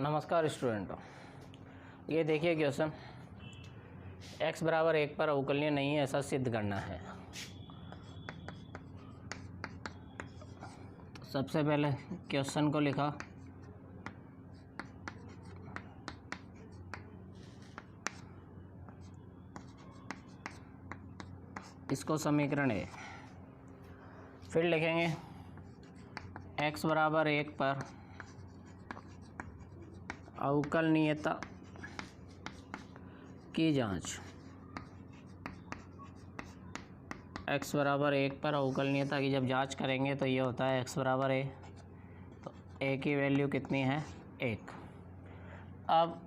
नमस्कार स्टूडेंटों, ये देखिए क्वेश्चन x बराबर 1 पर अवकलनीय नहीं है ऐसा सिद्ध करना है। सबसे पहले क्वेश्चन को लिखा, इसको समीकरण है, फिर लिखेंगे x बराबर 1 पर अवकलनीयता की जांच। x बराबर 1 पर अवकलनीयता की जब जांच करेंगे तो ये होता है x बराबर a, तो a की वैल्यू कितनी है 1। अब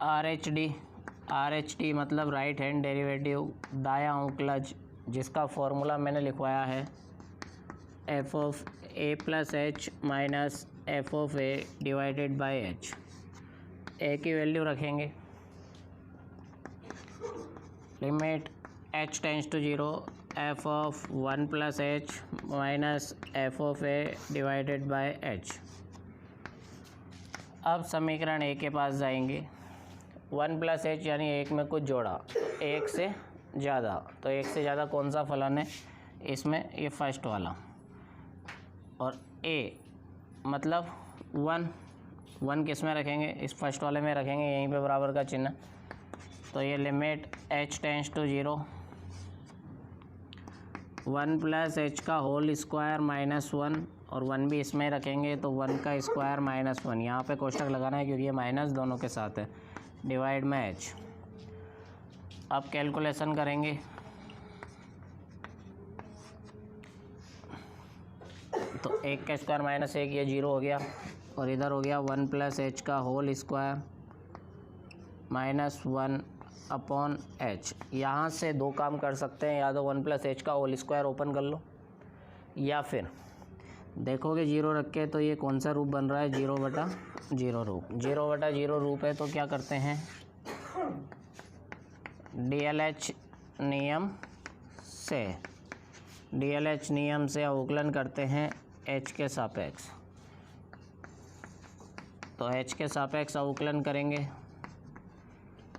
RHD मतलब राइट हैंड डेरिवेटिव, दायां अवकलज, जिसका फॉर्मूला मैंने लिखवाया है f of a plus h minus f of a divided by h। a की वैल्यू रखेंगे, limit h tends to 0 f of 1 plus h minus f of a divided by h। अब समीकरण a के पास जाएंगे, 1 plus h यानी एक में कुछ जोड़ा, एक से ज़्यादा, तो एक से ज़्यादा कौन सा फलन है इसमें, ये फर्स्ट वाला, और a मतलब 1 किस में रखेंगे, इस फर्स्ट वाले में रखेंगे, यहीं पे बराबर का चिन्ह, तो ये limit h tends to 0 1 plus h का होल स्क्वायर माइनस 1, और 1 भी इसमें रखेंगे तो 1 का स्क्वायर माइनस 1, यहाँ पे कोष्टक लगाना है क्योंकि ये माइनस दोनों के साथ है, डिवाइड में h। अब कैलकुलेशन करेंगे, तो 1 का स्क्वायर माइनस 1, ये 0 हो गया, और इधर हो गया 1 प्लस h का whole square minus 1 upon h। यहाँ से दो काम कर सकते हैं, या तो 1 प्लस h का होल स्क्वायर ओपन कर लो, या फिर देखोगे 0 रख के तो ये कौन सा रूप बन रहा है, 0/0 रूप। 0/0 रूप है तो क्या करते हैं, DLH नियम से अवकलन करते हैं h के सापेक्ष। तो h के सापेक्ष अवकलन करेंगे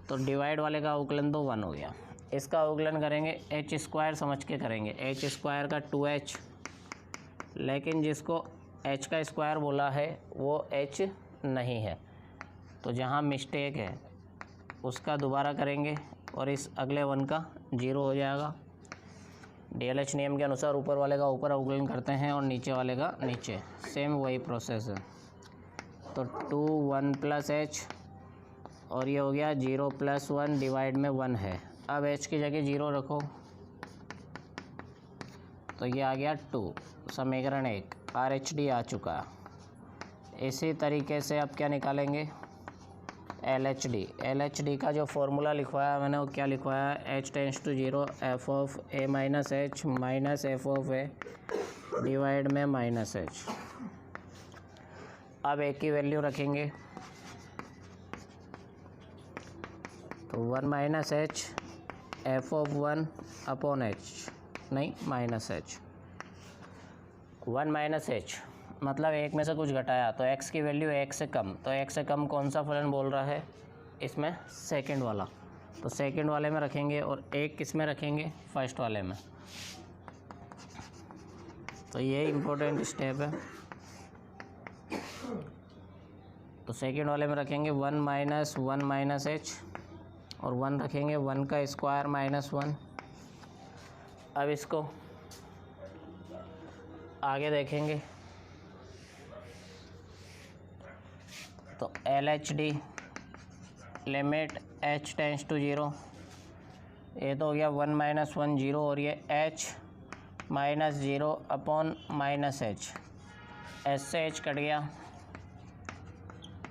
तो डिवाइड वाले का अवकलन तो 1 हो गया, इसका अवकलन करेंगे h स्क्वायर समझ के करेंगे, h स्क्वायर का 2h, लेकिन जिसको h का स्क्वायर बोला है वो h नहीं है, तो जहाँ मिस्टेक है उसका दोबारा करेंगे और इस अगले 1 का 0 हो जाएगा। DLH नियम के अनुसार ऊपर वाले का ऊपर अवकलन करते हैं और नीचे वाले का नीचे, सेम वही प्रोसेस है। तो 2 1 प्लस h, और ये हो गया 0 प्लस 1 डिवाइड में 1 है। अब h की जगह 0 रखो तो ये आ गया 2, समीकरण 1 RHD आ चुका। इसी तरीके से अब क्या निकालेंगे, LHD का जो फॉर्मूला लिखवाया मैंने वो क्या लिखवाया, h tends to 0 f of a minus h minus f of a divide में माइनस h। अब a की वैल्यू रखेंगे तो 1 minus h f of 1 upon h, नहीं माइनस h, 1 माइनस h मतलब एक में से कुछ घटाया तो x की वैल्यू 1 से कम, तो 1 से कम कौन सा फलन बोल रहा है इसमें, सेकंड वाला, तो सेकंड वाले में रखेंगे, और 1 किस में रखेंगे, फर्स्ट वाले में। तो ये इम्पोर्टेंट स्टेप है, तो सेकंड वाले में रखेंगे 1 माइनस h, और 1 रखेंगे 1 का स्क्वायर माइनस 1। अब इसको आगे देखेंगे तो LHD limit h tends to 0, ये तो हो गया 1 माइनस 1 0, और ये h minus 0 upon minus h, h से h कट गया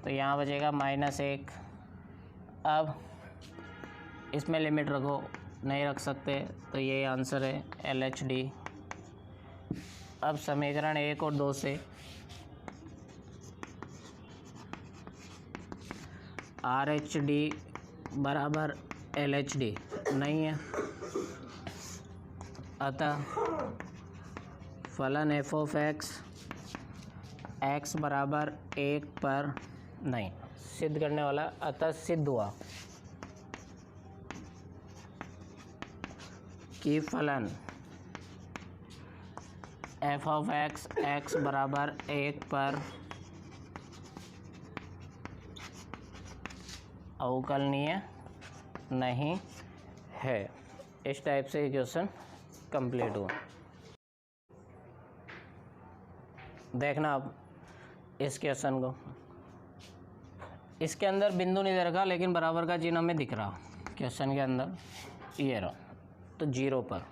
तो यहाँ बचेगा माइनस 1। अब इसमें लिमिट रखो, नहीं रख सकते तो ये आंसर है LHD। अब समीकरण 1 और 2 से RHD बराबर LHD नहीं है, अतः फलन f ऑफ x बराबर 1 पर नहीं, सिद्ध करने वाला, अतः सिद्ध हुआ कि फलन एफ ऑफ एक्स एक्स बराबर 1 पर अवकलनीय नहीं है। इस टाइप से ये क्वेश्चन कंप्लीट हुआ। देखना अब इस क्वेश्चन को, इसके अंदर बिंदु नहीं दे रखा लेकिन बराबर का चिन्ह हमें दिख रहा क्वेश्चन के अंदर, ये रहा। तो 0 पर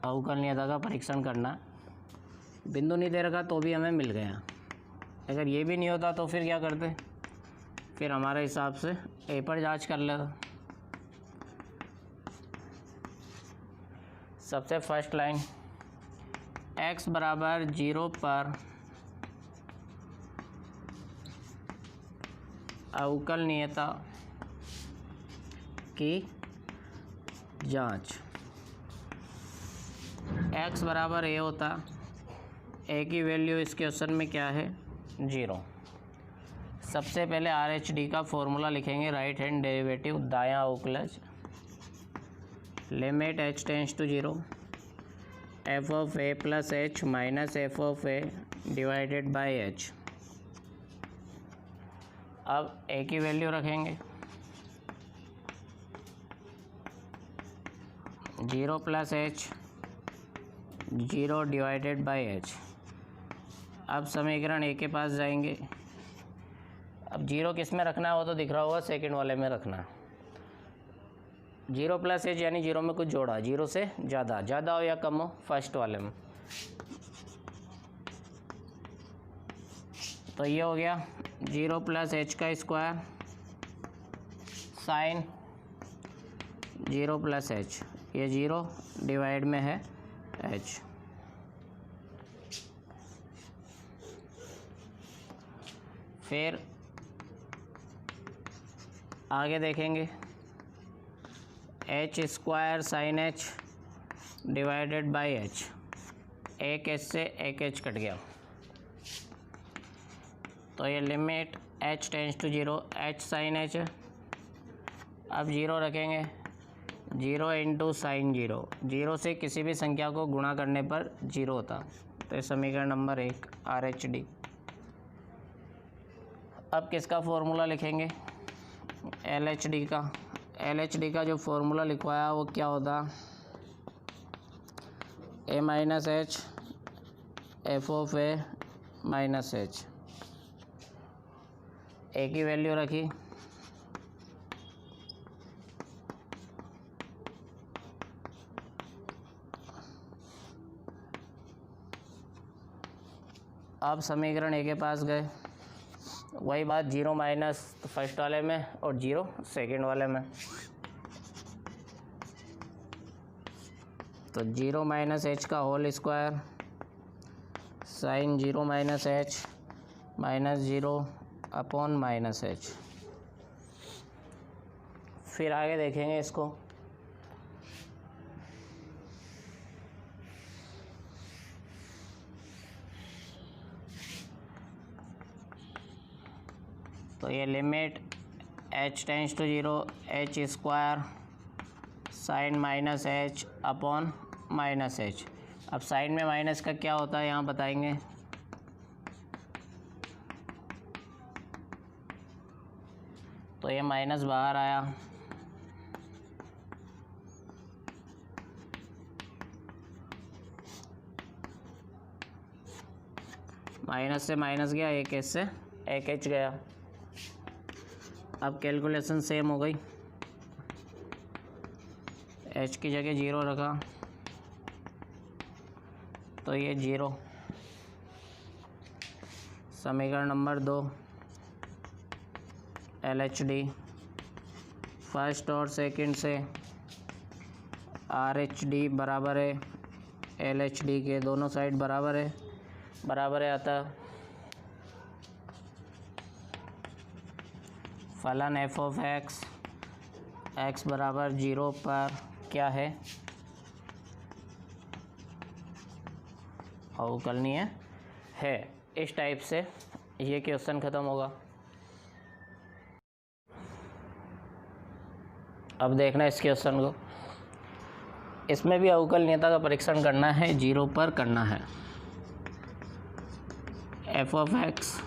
अवकलनीयता का परीक्षण करना, बिंदु नहीं दे रखा तो भी हमें मिल गया। अगर ये भी नहीं होता तो फिर क्या करते, फिर हमारे हिसाब से ए पर जांच कर लेता। सबसे फर्स्ट लाइन, x बराबर 0 पर अवकलनीयता की जांच। x बराबर a होता, a की वैल्यू इस क्वेश्चन में क्या है, 0। सबसे पहले RH/D का फॉर्मूला लिखेंगे, राइट हैंड डेरिवेटिव दायां अवकलज, limit h tends to 0 f of a plus h minus f of a divided by h। अब a की वैल्यू रखेंगे 0 plus h 0 divided by h। अब समीकरण a के पास जाएंगे। अब 0 किस में रखना है वो तो दिख रहा होगा, सेकंड वाले में रखना है। 0 प्लस h यानी 0 में कुछ जोड़ा, 0 से ज़्यादा हो या कम हो, फर्स्ट वाले में। तो ये हो गया 0 प्लस h का स्क्वायर साइन 0 प्लस h, ये 0 डिवाइड में है h। फिर आगे देखेंगे, h square sign h divided by h, एक h से एक h कट गया, तो ये limit h tends to 0 h sine h। अब 0 रखेंगे, 0 इंटू साइन 0, 0 से किसी भी संख्या को गुणा करने पर 0 होता। तो ये समीकरण नंबर 1 RH/D। अब किसका फॉर्मूला लिखेंगे, LHD का। LHD का जो फॉर्मूला लिखवाया वो क्या होता, a minus h f of a minus h. A की वैल्यू रखी, अब समीकरण ए के पास गए, वही बात, 0 माइनस फर्स्ट वाले में और 0 सेकंड वाले में। तो 0 माइनस एच का whole square sine 0 minus H minus 0 upon minus H. फिर आगे देखेंगे इसको, तो ये limit h tends to 0 h square sine minus h upon minus h। अब साइन में माइनस का क्या होता है यहाँ बताएंगे। तो ये माइनस बाहर आया, माइनस से माइनस गया, एक h से एक h गया। अब कैलकुलेशन सेम हो गई, h की जगह 0 रखा तो ये 0। समीकरण नंबर 2 LHD फर्स्ट और सेकंड से RH/D बराबर है LHD के, दोनों साइड बराबर है अतः फलन f ऑफ x बराबर 0 पर क्या है, अवकलनीय है। इस टाइप से ये क्वेश्चन ख़त्म होगा। अब देखना इस क्वेश्चन को, इसमें भी अवकलनीयता का परीक्षण करना है, 0 पर करना है। F of x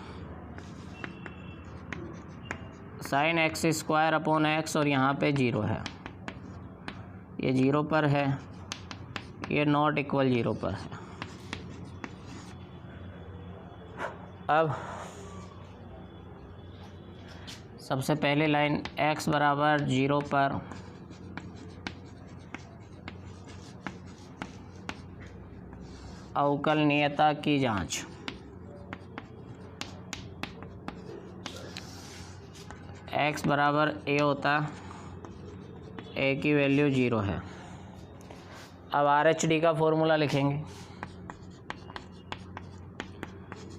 sine x square upon x, और यहाँ पे 0 है, ये 0 पर है, ये नॉट इक्वल 0 पर है। अब सबसे पहली लाइन x बराबर 0 पर अवकलनीयता की जांच। x बराबर a होता, a की वैल्यू 0 है। अब RHD का फॉर्मूला लिखेंगे।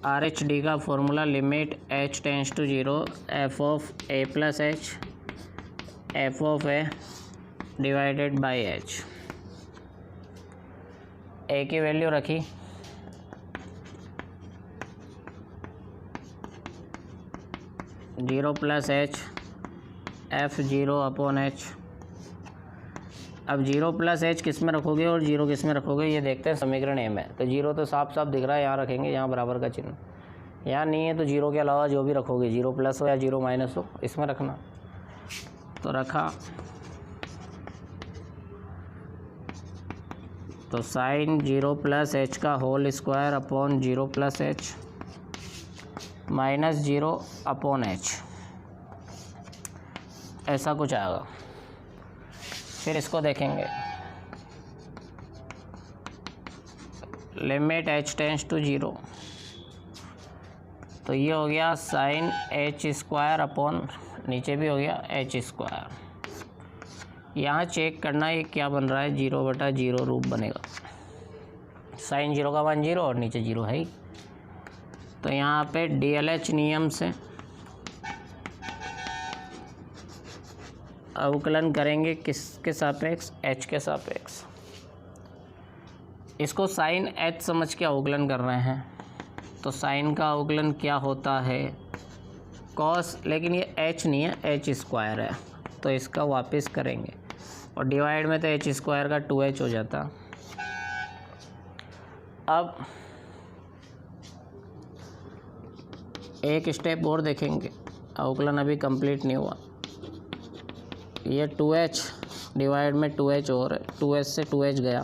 RHD का formula limit h tends to 0 f of a plus h f of a divided by h। a की वैल्यू रखी, zero plus H F 0 upon H. अब 0 प्लस एच किस में रखोगे और 0 किस में रखोगे ये देखते हैं समीकरण ए में। तो 0 तो साफ साफ दिख रहा है, यहाँ रखेंगे, यहाँ बराबर का चिन्ह, यहाँ नहीं है तो 0 के अलावा जो भी रखोगे, 0 प्लस हो या 0 माइनस हो, इसमें रखना। तो रखा, तो साइन 0 प्लस एच का whole square upon 0 plus H minus 0 upon H, ऐसा कुछ आएगा। फिर इसको देखेंगे, लिमिट h टेंस टू 0, तो ये हो गया साइन h स्क्वायर अपॉन, नीचे भी हो गया h स्क्वायर। यहाँ चेक करना ये क्या बन रहा है, 0/0 रूप बनेगा। साइन 0 का मान 0 और नीचे 0 है ही, तो यहाँ पे DLH नियम से अवकलन करेंगे किसके सापेक्ष, h के सापेक्ष। इसको साइन h समझ के अवकलन कर रहे हैं, तो साइन का अवकलन क्या होता है, कॉस, लेकिन ये h नहीं है, h स्क्वायर है, तो इसका वापस करेंगे और डिवाइड में तो h स्क्वायर का 2h हो जाता। अब एक स्टेप और देखेंगे, अवकलन अभी कंप्लीट नहीं हुआ। ये 2h डिवाइड में 2h और है, 2h से 2h गया,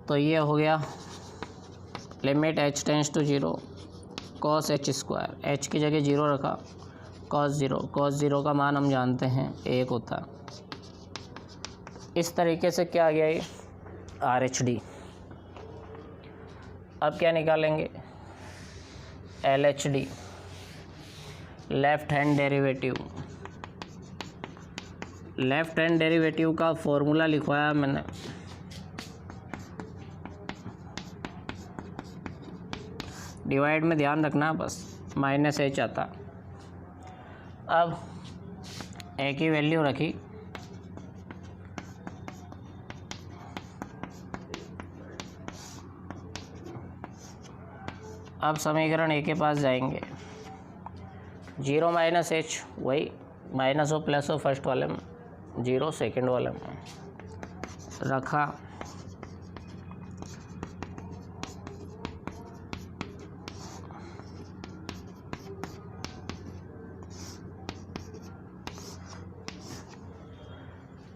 तो ये हो गया limit h tends to 0 cos h square. h की जगह 0 रखा, कॉस 0 का मान हम जानते हैं 1 होता। इस तरीके से क्या आ गया ये RHD। अब क्या निकालेंगे, LHD, left hand derivative. Left hand derivative का फॉर्मूला लिखवाया मैंने, डिवाइड में ध्यान रखना बस, माइनस h आता। अब a की वैल्यू रखी, अब समीकरण ए के पास जाएंगे, 0 माइनस h, वही माइनस हो प्लस हो फर्स्ट वाले में, 0 सेकंड वाले में रखा।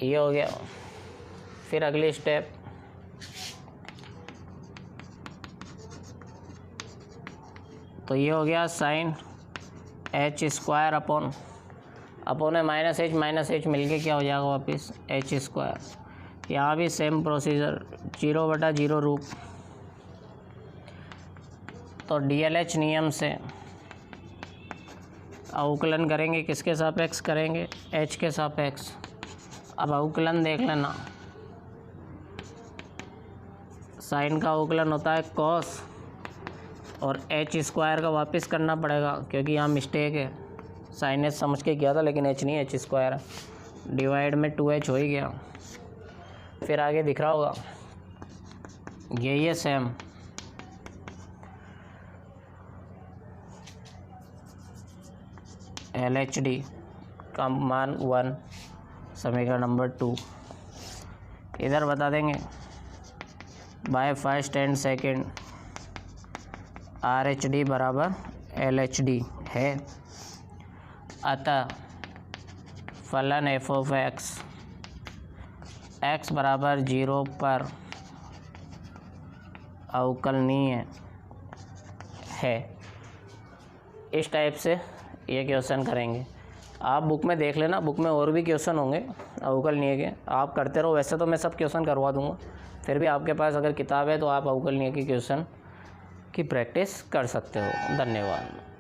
ये हो गया। फिर अगली स्टेप, तो ये हो गया साइन h स्क्वायर अपॉन है माइनस h मिल के क्या हो जाएगा वापस h स्क्वायर। यहाँ भी सेम प्रोसीजर, 0/0 रूप। तो DLH नियम से अवकलन करेंगे, किसके सापेक्ष करेंगे, h के सापेक्ष। अब अवकलन देख लेना, साइन का अवकलन होता है कॉस, और h स्क्वायर का वापस करना पड़ेगा क्योंकि यहाँ मिस्टेक है, साइन h समझ के किया था लेकिन h नहीं, h स्क्वायर है, डिवाइड में 2h हो ही गया। फिर आगे दिख रहा होगा यही है सेम, LHD का मान 1, समीकरण नंबर 2। इधर बता देंगे by first and second RH/D बराबर LH/D है, अतः फलन f(x) x बराबर 0 पर अवकलनीय है। इस टाइप से ये क्वेश्चन करेंगे। आप बुक में देख लेना, बुक में और भी क्वेश्चन होंगे अवकलनीय के, आप करते रहो। वैसे तो मैं सब क्वेश्चन करवा दूंगा, फिर भी आपके पास अगर किताब है तो आप अवकलनीय के क्वेश्चन की प्रैक्टिस कर सकते हो। धन्यवाद।